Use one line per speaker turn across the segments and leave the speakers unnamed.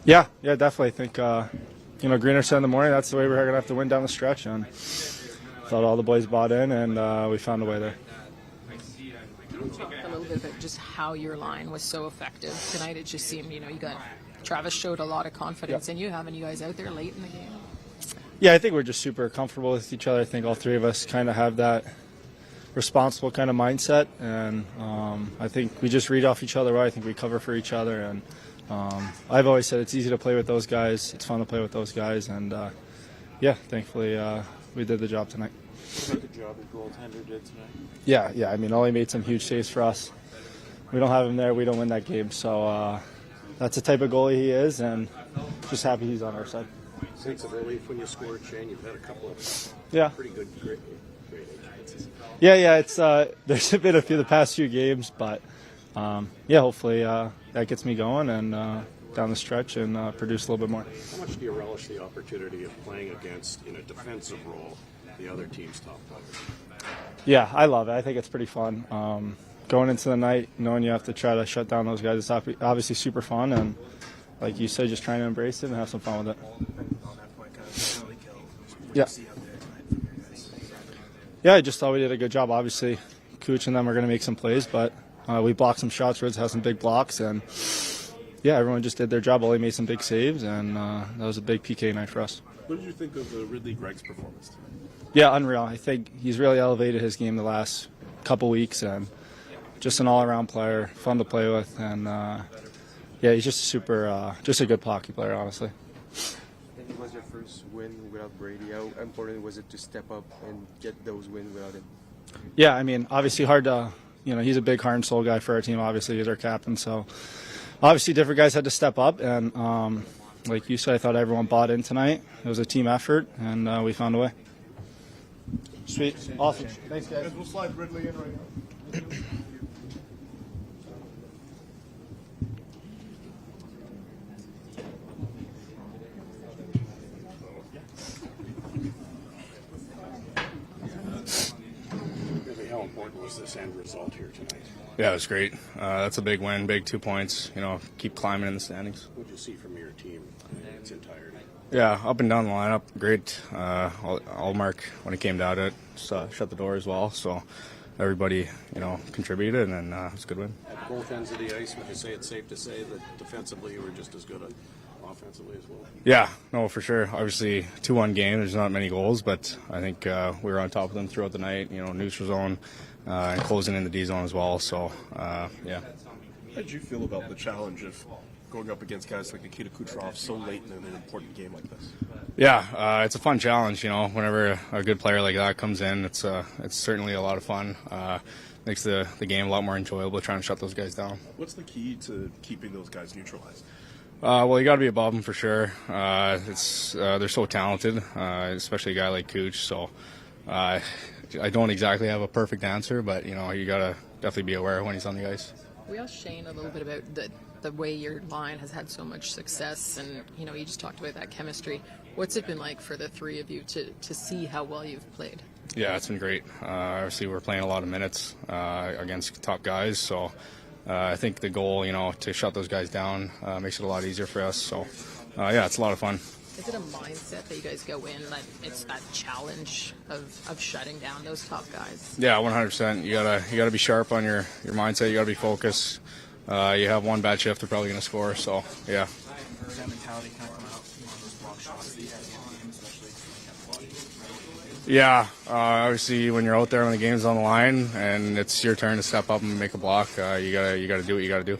Yeah, definitely. I think, greener side in the morning, that's the way we're going to have to win down the stretch. And thought all the boys bought in, and we found a way there.
Can you talk a little bit about just how your line was so effective tonight? It just seemed, Travis showed a lot of confidence in you, having you guys out there late in the game.
Yeah, I think we're just super comfortable with each other. I think all three of us kind of have that responsible kind of mindset, and I think we just read off each other well. I think we cover for each other, and I've always said it's easy to play with those guys. It's fun to play with those guys, and thankfully we did the job tonight.
What about the job your goaltender did tonight?
Yeah. I mean, Ollie made some huge saves for us. We don't have him there, we don't win that game. So that's the type of goalie he is, and just happy he's on our side.
Sense of relief when you scored, Shane. You've had a couple of pretty good great chances.
Yeah. It's there's been a few the past few games, but hopefully that gets me going and down the stretch and produce a little bit more.
How much do you relish the opportunity of playing against, in a defensive role, the other team's top players?
Yeah, I love it. I think it's pretty fun. Going into the night, knowing you have to try to shut down those guys, it's obviously super fun, and like you said, just trying to embrace it and have some fun with it. Yeah, I just thought we did a good job. Obviously, Cooch and them are going to make some plays, but we blocked some shots. Reds have some big blocks, and everyone just did their job. Ollie made some big saves, and that was a big PK night for us.
What did you think of Ridley Gregg's performance tonight?
Yeah, unreal. I think he's really elevated his game the last couple weeks, and just an all-around player, fun to play with, and he's just just a good hockey player, honestly.
It was your first win without Brady. How important was it to step up and get those wins without him?
Yeah, I mean, obviously hard to, he's a big heart and soul guy for our team. Obviously, he's our captain, so obviously different guys had to step up, and like you said, I thought everyone bought in tonight. It was a team effort, and we found a way. Sweet. Awesome. Thanks, guys.
We'll slide Ridley in right now.
Really, how important was this end result here tonight?
Yeah, it was great. That's a big win, big 2 points. Keep climbing in the standings.
What did you see from your team in its entirety?
Yeah, up and down the lineup, great. Ullmark, when he came down to it, shut the door as well. So everybody, contributed, and it was a good win.
At both ends of the ice, would you say it's safe to say that defensively you were just as good offensively as well?
Yeah, no, for sure. Obviously, 2-1 game, there's not many goals, but I think we were on top of them throughout the night, neutral zone and closing in the D zone as well. So, yeah.
How did you feel about the challenge of going up against guys like Nikita Kucherov so late in an important game like this?
Yeah, it's a fun challenge. Whenever a good player like that comes in, it's certainly a lot of fun. Makes the game a lot more enjoyable trying to shut those guys down.
What's the key to keeping those guys neutralized?
Well, you got to be above them for sure. They're so talented, especially a guy like Cooch. So I don't exactly have a perfect answer, but you got to definitely be aware when he's on the ice.
We asked Shane a little bit about the way your line has had so much success, and you just talked about that chemistry. What's it been like for the three of you to see how well you've played?
Yeah, it's been great. Obviously, we're playing a lot of minutes against top guys, so I think the goal, to shut those guys down makes it a lot easier for us. So, it's a lot of fun.
Is it a mindset that you guys go in that it's that challenge of shutting down those top guys?
Yeah, 100%. You gotta be sharp on your mindset. You gotta be focused. You have one bad shift, they're probably gonna score. So yeah. Yeah, obviously when you're out there when the game's on the line and it's your turn to step up and make a block, you gotta do what you gotta do.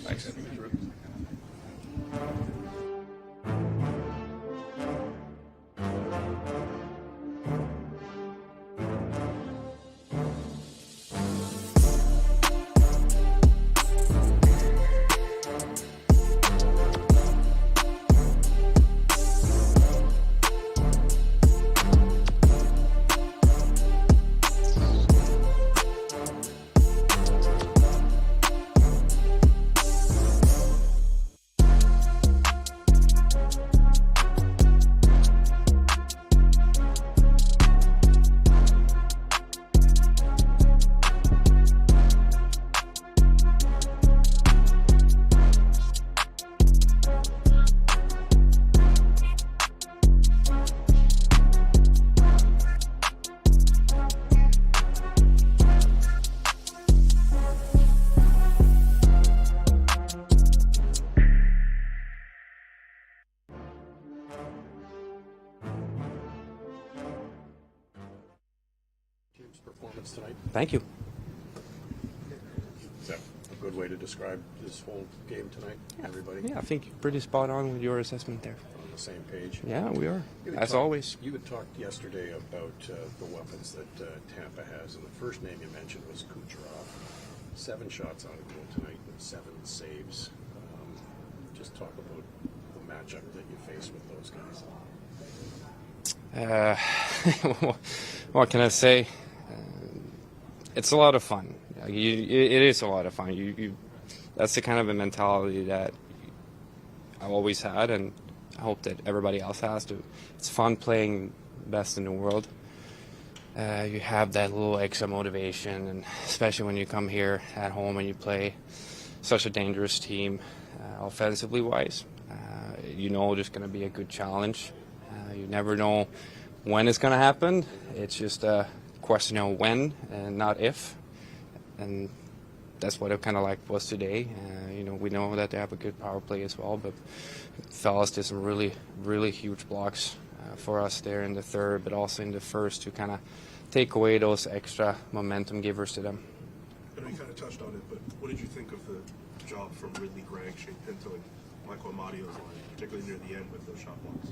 Thanks.
efforts tonight.
Thank you.
Is that a good way to describe this whole game tonight? Everybody
Yeah, I think you're pretty spot on with your assessment there.
on the same page?
Yeah, we are,
You had
as
talked-
always.
You had talked yesterday about the weapons that Tampa has, and the first name you mentioned was Kucherov. 7 shots on goal tonight with 7 saves. Just talk about the matchup that you face with those guys.
What can I say? It's a lot of fun. It is a lot of fun. That's the kind of a mentality that I've always had, and I hope that everybody else has too. It's fun playing best in the world. You have that little extra motivation, and especially when you come here at home and you play such a dangerous team, offensively wise. You know there's going to be a good challenge. You never know when it's going to happen. It's just a question of when and not if. And that's what it kind of like was today. We know that they have a good power play as well, but fellas did some really, really huge blocks for us there in the third, but also in the first to kind of take away those extra momentum givers to them.
I know you kind of touched on it, but what did you think of the job from Ridley, Gregg, Shane Pinto, and Michael Amadio's line, particularly near the end with those shot blocks?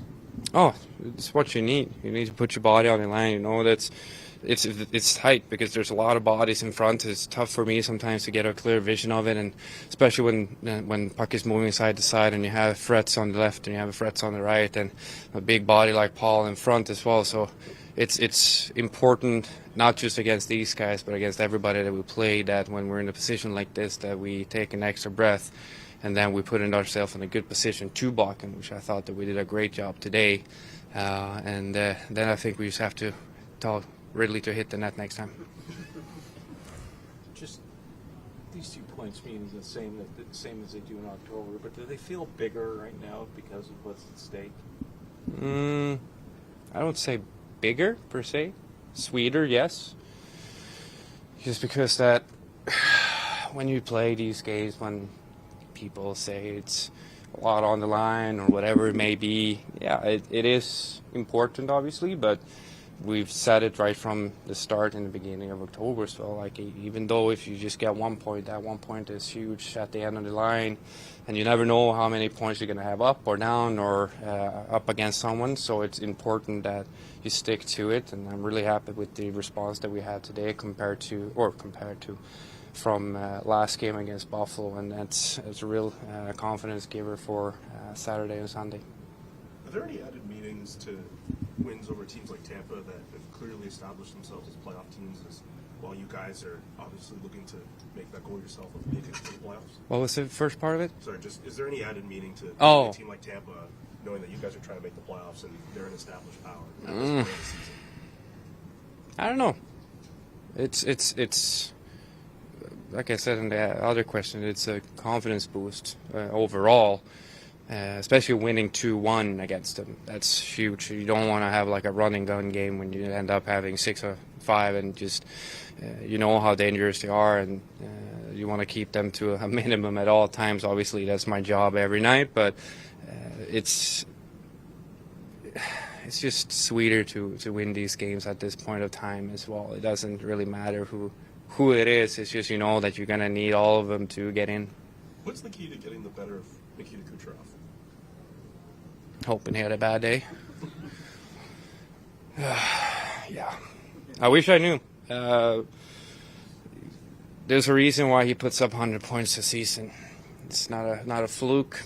Oh, it's what you need. You need to put your body on the line. You know it's tight because there's a lot of bodies in front. It's tough for me sometimes to get a clear vision of it, and especially when puck is moving side to side and you have threats on the left and you have threats on the right, and a big body like Paul in front as well. So it's important not just against these guys, but against everybody that we play. That when we're in a position like this, that we take an extra breath. And then we put ourselves in a good position to block him, which I thought that we did a great job today. And then I think we just have to tell Ridley to hit the net next time.
Just these 2 points mean the same as they do in October, but do they feel bigger right now because of what's at stake?
I don't say bigger per se. Sweeter, yes. Just because that when you play these games, when people say it's a lot on the line or whatever it may be, yeah, it is important, obviously, but we've said it right from the start in the beginning of October. So, like, even though if you just get 1 point, that 1 point is huge at the end of the line, and you never know how many points you're going to have up or down or up against someone. So it's important that you stick to it, and I'm really happy with the response that we had today compared to from last game against Buffalo, and it's a real confidence giver for Saturday and Sunday.
Are there any added meanings to wins over teams like Tampa that have clearly established themselves as playoff teams, as while you guys are obviously looking to make that goal yourself of making it to the playoffs?
What was the first part of it?
Sorry, just is there any added meaning to a team like Tampa knowing that you guys are trying to make the playoffs and they're an established power at this point of the season?
I don't know. It's like I said in the other question, it's a confidence boost overall, especially winning 2-1 against them. That's huge. You don't want to have like a running gun game when you end up having 6 or 5 and just you know how dangerous they are, and you want to keep them to a minimum at all times. Obviously, that's my job every night, but it's just sweeter to win these games at this point of time as well. It doesn't really matter who it is. It's just, you know, that you're going to need all of them to get in.
What's the key to getting the better of Nikita Kucherov?
Hoping he had a bad day. Yeah. I wish I knew. There's a reason why he puts up 100 points a season. It's not a fluke.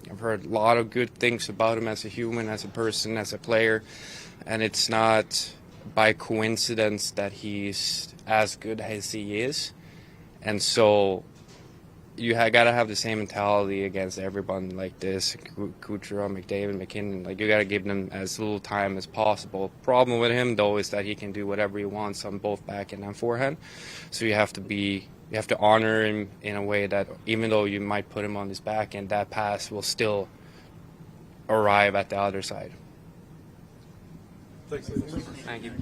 I've heard a lot of good things about him as a human, as a person, as a player. And it's not by coincidence that he's as good as he is. And so you got to have the same mentality against everyone like this, Kucherov, McDavid, McKinnon. Like, you got to give them as little time as possible. Problem with him, though, is that he can do whatever he wants on both backhand and forehand. So you have to honor him in a way that even though you might put him on his backhand, that pass will still arrive at the other side.
Thanks,
Thank you.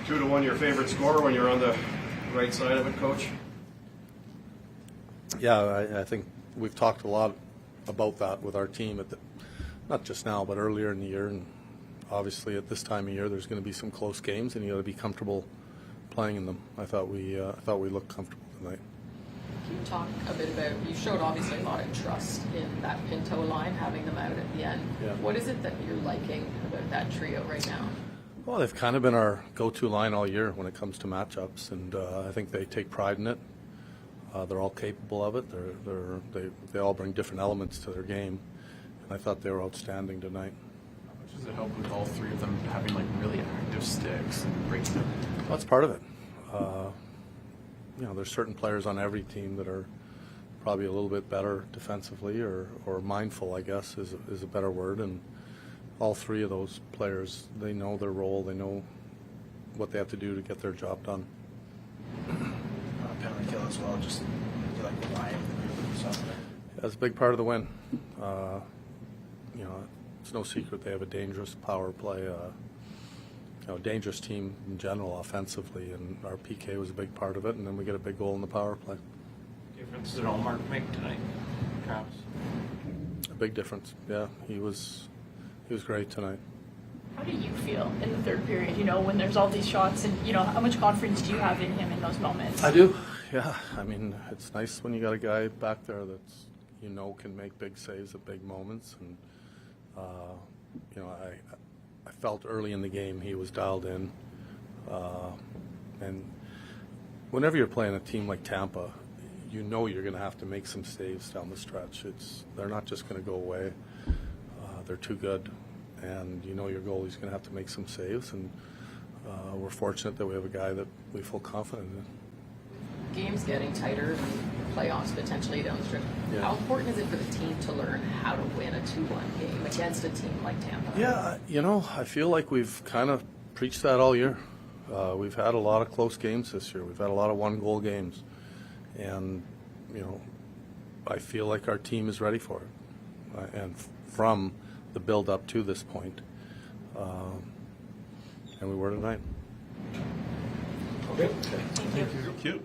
2-1 your favorite score when you're on the right side of it, Coach?
Yeah, I think we've talked a lot about that with our team, not just now, but earlier in the year. And obviously at this time of year, there's going to be some close games, and you got to be comfortable playing in them. I thought we looked comfortable tonight.
Can you talk a bit about, you showed obviously a lot of trust in that Pinto line, having them out at the end.
Yeah.
What is it that you're liking about that trio right now?
Well, they've kind of been our go-to line all year when it comes to matchups, and I think they take pride in it. They're all capable of it. They all bring different elements to their game, and I thought they were outstanding tonight.
How much does it help with all three of them having like really active sticks and breaking them?
Well, that's part of it. There's certain players on every team that are probably a little bit better defensively or mindful, I guess, is a better word. And all three of those players, they know their role. They know what they have to do to get their job done.
Penalty kill as well, just like the line of the group or something.
That's a big part of the win. It's no secret they have a dangerous power play, dangerous team in general offensively, and our PK was a big part of it, and then we get a big goal in the power play.
Difference did Ullmark make tonight, Travis?
A big difference, yeah. He was great tonight.
How do you feel in the third period, when there's all these shots, and, how much confidence do you have in him in those moments?
I do, yeah. I mean, it's nice when you got a guy back there that's, can make big saves at big moments, and, I felt early in the game he was dialed in, and whenever you're playing a team like Tampa, you're going to have to make some saves down the stretch. They're not just going to go away. They're too good, and your goalie's going to have to make some saves, and we're fortunate that we have a guy that we feel confident in.
Game's getting tighter, playoffs potentially down the stretch.
Yeah.
How important is it for the team to learn how to win a 2-1 game against a team like Tampa?
Yeah, I feel like we've kind of preached that all year. We've had a lot of close games this year. We've had a lot of one-goal games. And, I feel like our team is ready for it. And from the build-up to this point. And we were tonight.
Okay. Thank you.